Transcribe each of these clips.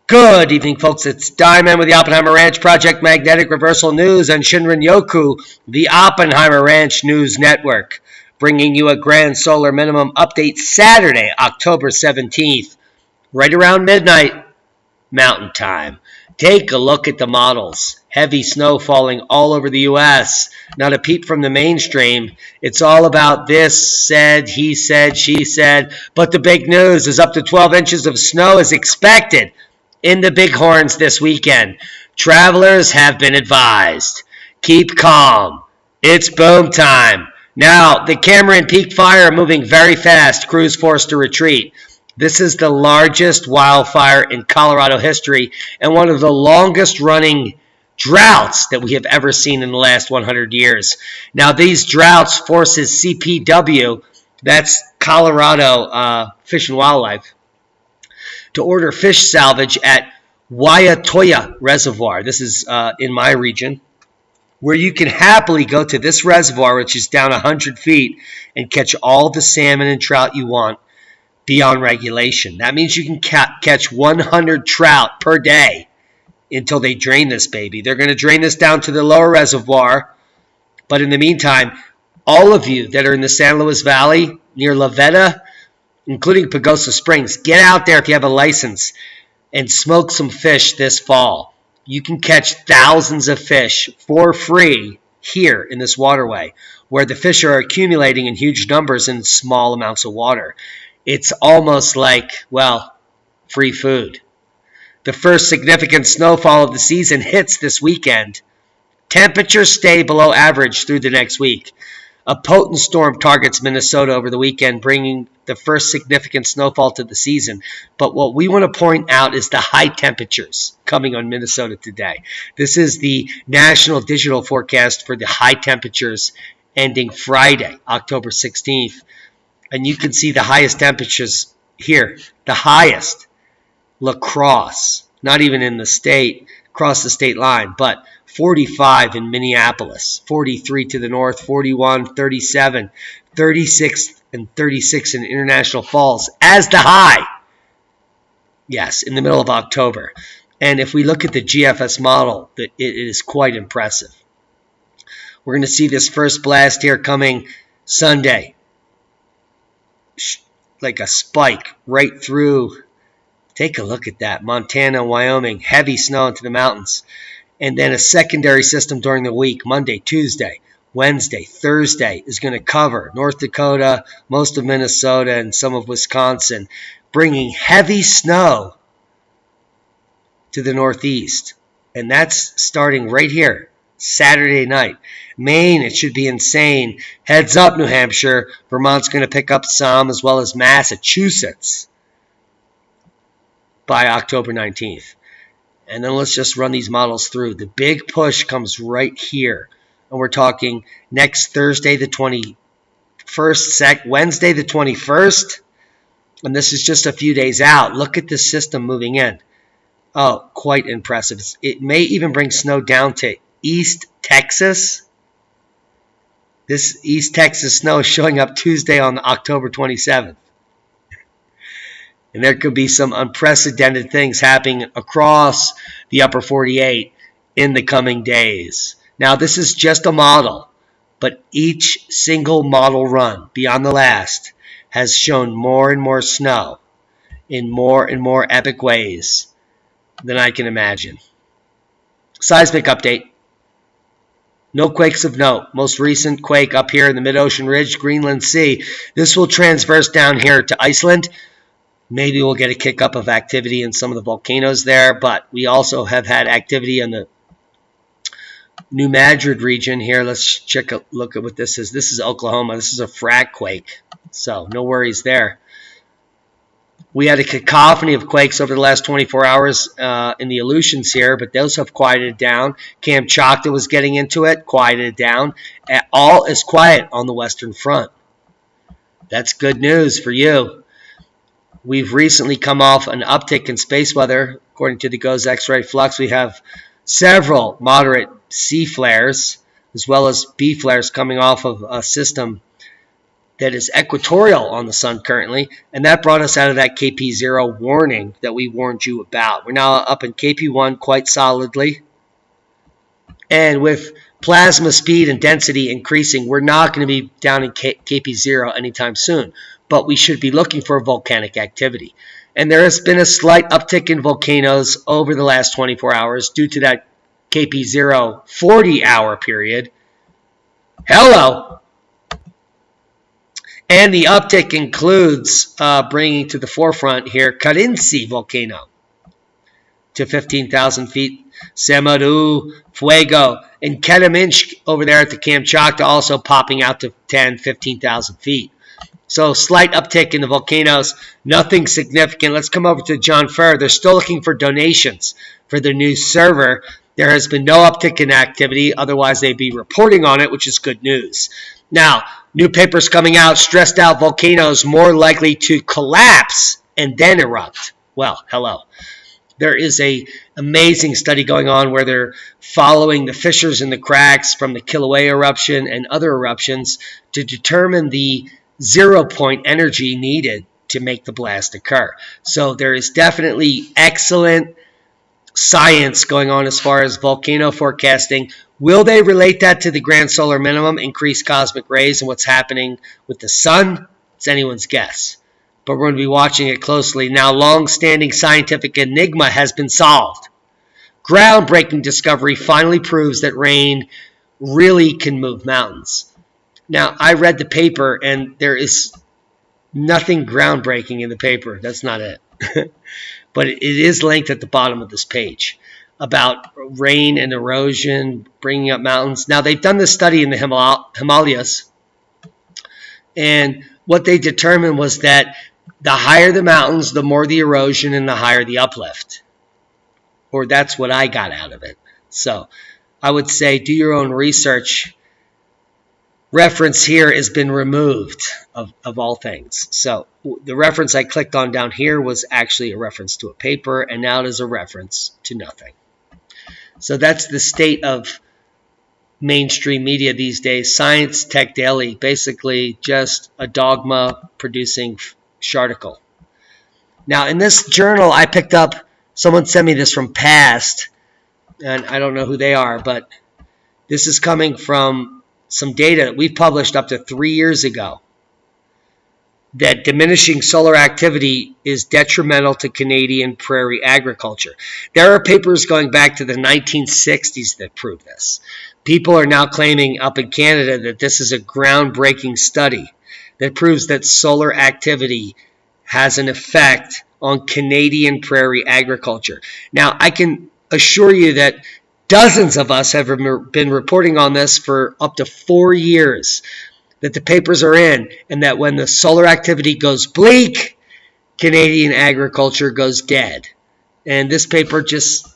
Good evening, folks. It's Diamond with the Oppenheimer Ranch Project Magnetic Reversal News and Shinrin Yoku, the Oppenheimer Ranch News Network, bringing you a grand solar minimum update Saturday, October 17th, right around midnight Mountain Time. Take a look at the models. Heavy snow falling all over the U.S. Not a peep from the mainstream. It's all about this said, he said, she said. But the big news is up to 12 inches of snow is expected in the Bighorns this weekend. Travelers have been advised. Keep calm. It's boom time. Now, the Cameron Peak Fire are moving very fast. Crews forced to retreat. This is the largest wildfire in Colorado history and one of the longest running droughts that we have ever seen in the last 100 years. Now, these droughts forces CPW, that's Colorado Fish and Wildlife, to order fish salvage at Waiatoya Reservoir. This is in my region, where you can happily go to this reservoir, which is down 100 feet, and catch all the salmon and trout you want beyond regulation. That means you can catch 100 trout per day until they drain this baby. They're going to drain this down to the lower reservoir, but in the meantime, all of you that are in the San Luis Valley near La Veta, including Pagosa Springs, get out there if you have a license and smoke some fish this fall. You can catch thousands of fish for free here in this waterway, where the fish are accumulating in huge numbers in small amounts of water. It's almost like, well, free food. The first significant snowfall of the season hits this weekend. Temperatures stay below average through the next week. A potent storm targets Minnesota over the weekend, bringing the first significant snowfall to the season. But what we want to point out is the high temperatures coming on Minnesota today. This is the national digital forecast for the high temperatures ending Friday, October 16th. And you can see the highest temperatures here. The highest, La Crosse, not even in the state, across the state line, but 45 in Minneapolis, 43 to the north, 41, 37, 36, and 36 in International Falls as the high. Yes, in the middle of October. And if we look at the GFS model, it is quite impressive. We're going to see this first blast here coming Sunday, like a spike right through. Take a look at that. Montana, Wyoming, heavy snow into the mountains. And then a secondary system during the week, Monday, Tuesday, Wednesday, Thursday, is going to cover North Dakota, most of Minnesota, and some of Wisconsin, bringing heavy snow to the northeast. And that's starting right here, Saturday night. Maine, it should be insane. Heads up, New Hampshire. Vermont's going to pick up some, as well as Massachusetts by October 19th. And then let's just run these models through. The big push comes right here. And we're talking next Thursday the 21st, Wednesday the 21st. And this is just a few days out. Look at this system moving in. Oh, quite impressive. It may even bring snow down to East Texas. This East Texas snow is showing up Tuesday on October 27th. And there could be some unprecedented things happening across the upper 48 in the coming days. Now, this is just a model, but each single model run beyond the last has shown more and more snow in more and more epic ways than I can imagine. Seismic update. No quakes of note. Most recent quake up here in the mid-ocean ridge, Greenland Sea. This will transverse down here to Iceland. Maybe we'll get a kick up of activity in some of the volcanoes there, but we also have had activity in the New Madrid region here. Let's check a look at what this is. This is Oklahoma. This is a frac quake, so no worries there. We had a cacophony of quakes over the last 24 hours in the Aleutians here, but those have quieted down. Kamchatka was getting into it, quieted down. All is quiet on the Western Front. That's good news for you. We've recently come off an uptick in space weather. According to the GOES X-ray flux, we have several moderate C flares as well as B flares coming off of a system that is equatorial on the sun currently, and that brought us out of that KP0 warning that we warned you about. We're now up in KP1 quite solidly, and with plasma speed and density increasing, we're not going to be down in KP0 anytime soon, but we should be looking for volcanic activity. And there has been a slight uptick in volcanoes over the last 24 hours due to that KP0 40-hour period. Hello! And the uptick includes bringing to the forefront here Carinci volcano to 15,000 feet. Semeru, Fuego, and Ketaminsk over there at the Kamchatka also popping out to 10, 15,000 feet. So slight uptick in the volcanoes, nothing significant. Let's come over to John Ferrer. They're still looking for donations for their new server. There has been no uptick in activity. Otherwise, they'd be reporting on it, which is good news. Now, new papers coming out, stressed out volcanoes more likely to collapse and then erupt. Well, hello. There is an amazing study going on where they're following the fissures and the cracks from the Kilauea eruption and other eruptions to determine the 0-point energy needed to make the blast occur. So there is definitely excellent science going on as far as volcano forecasting. Will they relate that to the grand solar minimum, increased cosmic rays, and what's happening with the sun? It's anyone's guess. But we're going to be watching it closely. Now, long-standing scientific enigma has been solved. Groundbreaking discovery finally proves that rain really can move mountains. Now, I read the paper, and there is nothing groundbreaking in the paper. That's not it. But it is linked at the bottom of this page about rain and erosion bringing up mountains. Now, they've done this study in the Himalayas, and what they determined was that the higher the mountains, the more the erosion and the higher the uplift. Or that's what I got out of it. So I would say do your own research. Reference here has been removed of all things. So the reference I clicked on down here was actually a reference to a paper, and now it is a reference to nothing. So that's the state of mainstream media these days. Science Tech Daily, basically just a dogma producing sharticle. Now in this journal I picked up, someone sent me this from Past, and I don't know who they are, but this is coming from some data that we published up to 3 years ago that diminishing solar activity is detrimental to Canadian prairie agriculture. There are papers going back to the 1960s that prove this. People are now claiming up in Canada that this is a groundbreaking study that proves that solar activity has an effect on Canadian prairie agriculture. Now, I can assure you that dozens of us have been reporting on this for up to 4 years, that the papers are in, and that when the solar activity goes bleak, Canadian agriculture goes dead. And this paper just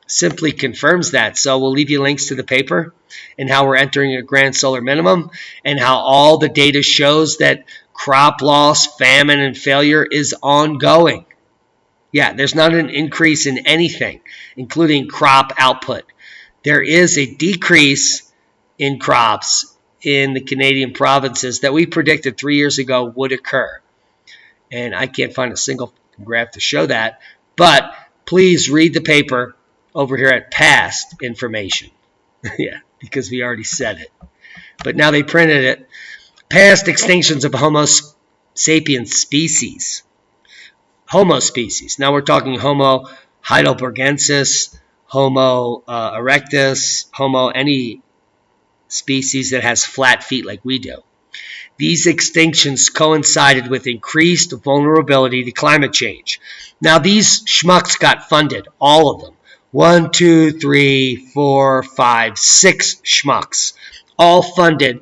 simply confirms that. So we'll leave you links to the paper and how we're entering a grand solar minimum and how all the data shows that crop loss, famine, and failure is ongoing. Yeah, there's not an increase in anything, including crop output. There is a decrease in crops in the Canadian provinces that we predicted 3 years ago would occur. And I can't find a single graph to show that. But please read the paper over here at Past Information. Yeah, because we already said it. But now they printed it. Past extinctions of Homo sapiens species. Homo species. Now we're talking Homo heidelbergensis, Homo erectus, Homo any species that has flat feet like we do. These extinctions coincided with increased vulnerability to climate change. Now these schmucks got funded, all of them. 1, 2, 3, 4, 5, 6 schmucks, all funded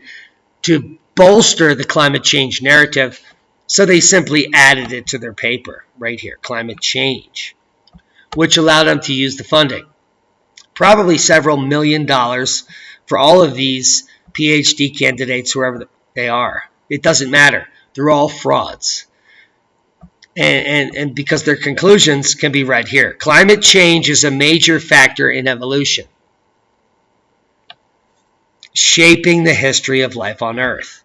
to bolster the climate change narrative. So they simply added it to their paper right here, climate change, which allowed them to use the funding. Probably several $1 million for all of these PhD candidates, whoever they are. It doesn't matter. They're all frauds. And because their conclusions can be read here. Climate change is a major factor in evolution, shaping the history of life on Earth.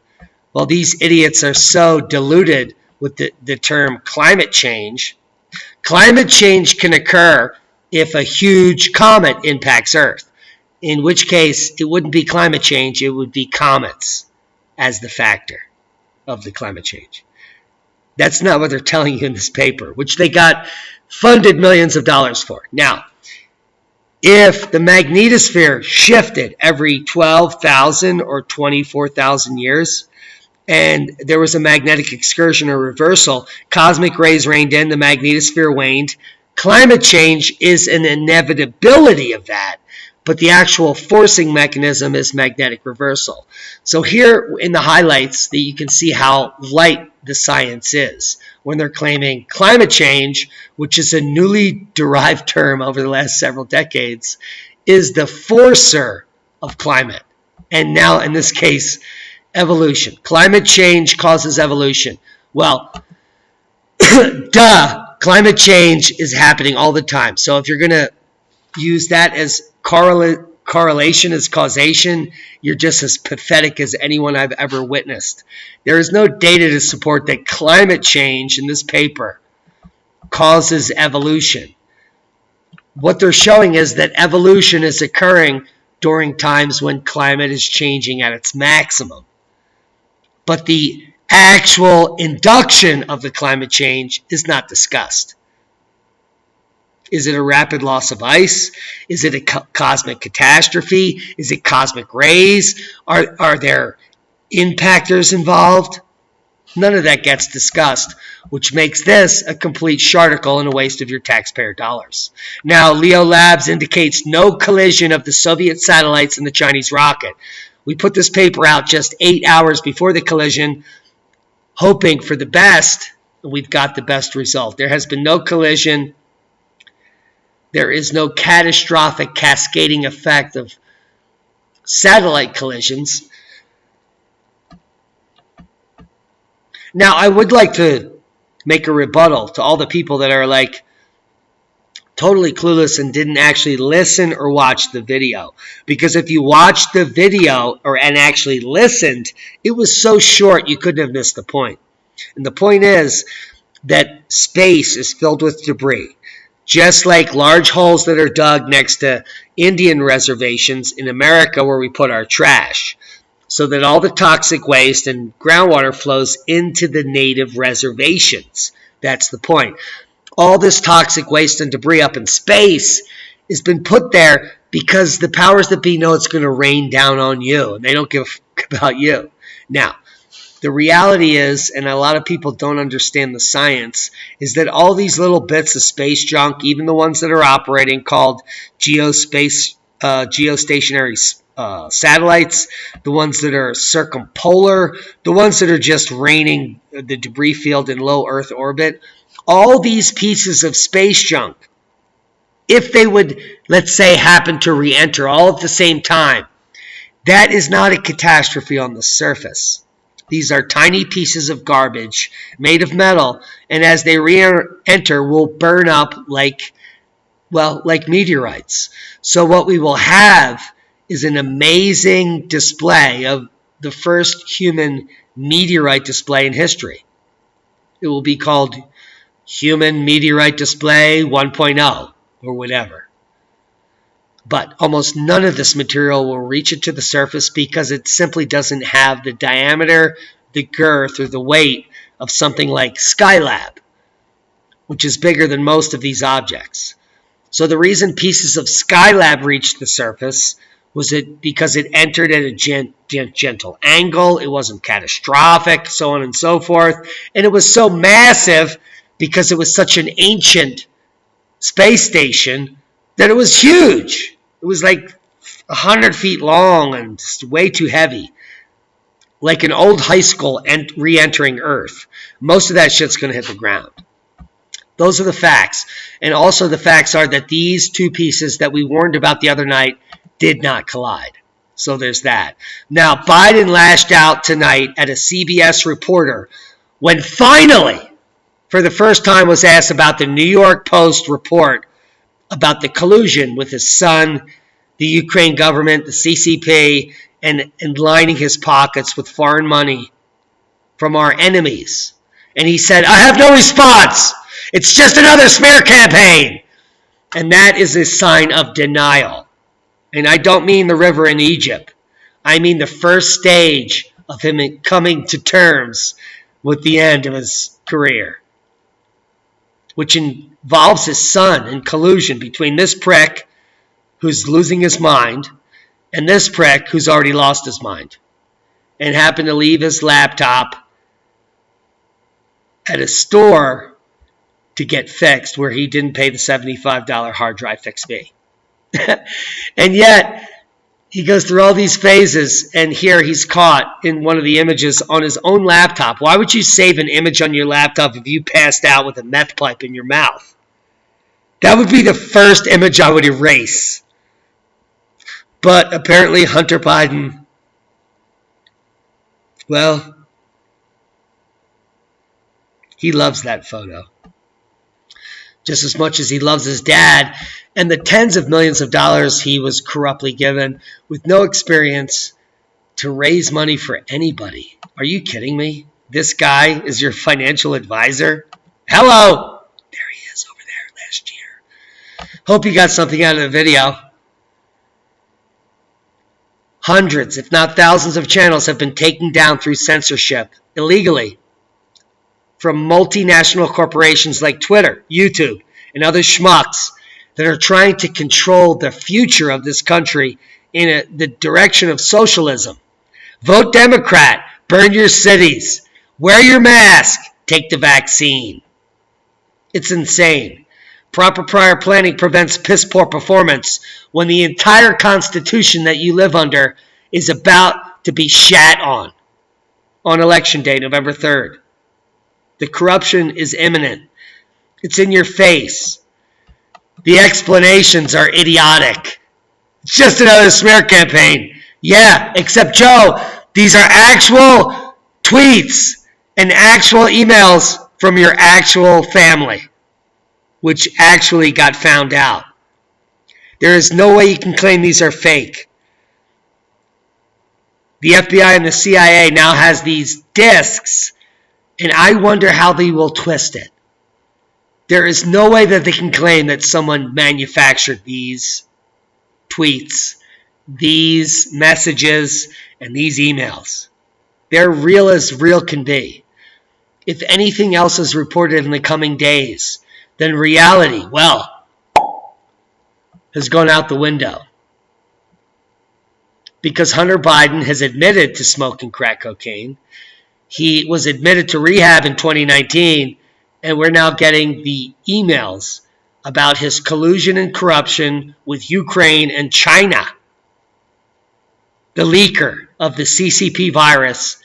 Well, these idiots are so deluded with the term climate change. Climate change can occur if a huge comet impacts Earth, in which case it wouldn't be climate change, it would be comets as the factor of the climate change. That's not what they're telling you in this paper, which they got funded millions of dollars for. Now, if the magnetosphere shifted every 12,000 or 24,000 years, and there was a magnetic excursion or reversal, cosmic rays rained in, the magnetosphere waned. Climate change is an inevitability of that, but the actual forcing mechanism is magnetic reversal. So here in the highlights, that you can see how light the science is when they're claiming climate change, which is a newly derived term over the last several decades, is the forcer of climate. And now, in this case, evolution. Climate change causes evolution. Well, duh, climate change is happening all the time. So if you're going to use that as correlation as causation, you're just as pathetic as anyone I've ever witnessed. There is no data to support that climate change in this paper causes evolution. What they're showing is that evolution is occurring during times when climate is changing at its maximum. But the actual induction of the climate change is not discussed. Is it a rapid loss of ice? Is it a cosmic catastrophe? Is it cosmic rays? Are there impactors involved? None of that gets discussed, which makes this a complete sharticle and a waste of your taxpayer dollars. Now, Leo Labs indicates no collision of the Soviet satellites and the Chinese rocket. We put this paper out just 8 hours before the collision, hoping for the best, and we've got the best result. There has been no collision. There is no catastrophic cascading effect of satellite collisions. Now, I would like to make a rebuttal to all the people that are like totally clueless and didn't actually listen or watch the video. Because if you watched the video and actually listened, it was so short you couldn't have missed the point. And the point is that space is filled with debris. Just like large holes that are dug next to Indian reservations in America where we put our trash, so that all the toxic waste and groundwater flows into the native reservations. That's the point. All this toxic waste and debris up in space has been put there because the powers that be know it's going to rain down on you, and they don't give a fuck about you. Now, the reality is, and a lot of people don't understand the science, is that all these little bits of space junk, even the ones that are operating called geostationary satellites, the ones that are circumpolar, the ones that are just raining the debris field in low Earth orbit, all these pieces of space junk, if they would, let's say, happen to re-enter all at the same time, that is not a catastrophe on the surface. These are tiny pieces of garbage made of metal, and as they re-enter, will burn up like meteorites. So what we will have is an amazing display of the first human meteorite display in history. It will be called Human Meteorite Display 1.0 or whatever. But almost none of this material will reach it to the surface because it simply doesn't have the diameter, the girth, or the weight of something like Skylab, which is bigger than most of these objects. So the reason pieces of Skylab reached the surface was because it entered at a gentle angle, it wasn't catastrophic, so on and so forth, and it was so massive because it was such an ancient space station that it was huge. It was like 100 feet long and just way too heavy. Like an old high school re-entering Earth. Most of that shit's going to hit the ground. Those are the facts. And also the facts are that these two pieces that we warned about the other night did not collide. So there's that. Now, Biden lashed out tonight at a CBS reporter when finally, for the first time, was asked about the New York Post report about the collusion with his son, the Ukraine government, the CCP, and lining his pockets with foreign money from our enemies. And he said, I have no response. It's just another smear campaign. And that is a sign of denial. And I don't mean the river in Egypt. I mean the first stage of him coming to terms with the end of his career, which involves his son in collusion between this prick who's losing his mind and this prick who's already lost his mind and happened to leave his laptop at a store to get fixed where he didn't pay the $75 hard drive fix fee. And yet, he goes through all these phases, and here he's caught in one of the images on his own laptop. Why would you save an image on your laptop if you passed out with a meth pipe in your mouth? That would be the first image I would erase. But apparently Hunter Biden, well, he loves that photo just as much as he loves his dad and the tens of millions of dollars he was corruptly given with no experience to raise money for anybody. Are you kidding me? This guy is your financial advisor? Hello! There he is over there last year. Hope you got something out of the video. Hundreds, if not thousands of channels have been taken down through censorship illegally from multinational corporations like Twitter, YouTube, and other schmucks that are trying to control the future of this country in the direction of socialism. Vote Democrat, burn your cities, wear your mask, take the vaccine. It's insane. Proper prior planning prevents piss poor performance when the entire Constitution that you live under is about to be shat on Election Day, November 3rd. The corruption is imminent. It's in your face. The explanations are idiotic. It's just another smear campaign. Yeah, except Joe, these are actual tweets and actual emails from your actual family, which actually got found out. There is no way you can claim these are fake. The FBI and the CIA now has these disks, and I wonder how they will twist it. There is no way that they can claim that someone manufactured these tweets, these messages, and these emails. They're real as real can be. If anything else is reported in the coming days, then reality, well, has gone out the window. Because Hunter Biden has admitted to smoking crack cocaine. He was admitted to rehab in 2019, and we're now getting the emails about his collusion and corruption with Ukraine and China. The leaker of the CCP virus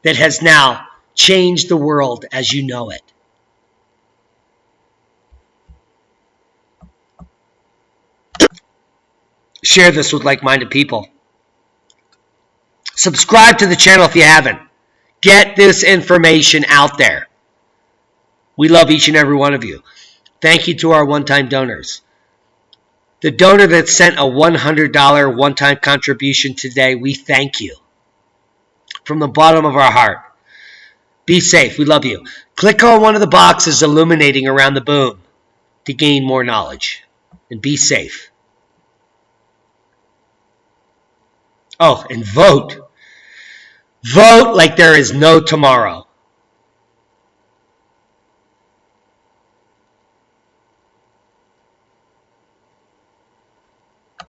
that has now changed the world as you know it. Share this with like-minded people. Subscribe to the channel if you haven't. Get this information out there. We love each and every one of you. Thank you to our one-time donors. The donor that sent a $100 one-time contribution today, we thank you. From the bottom of our heart. Be safe. We love you. Click on one of the boxes illuminating around the boom to gain more knowledge. And be safe. Oh, and vote. Vote like there is no tomorrow.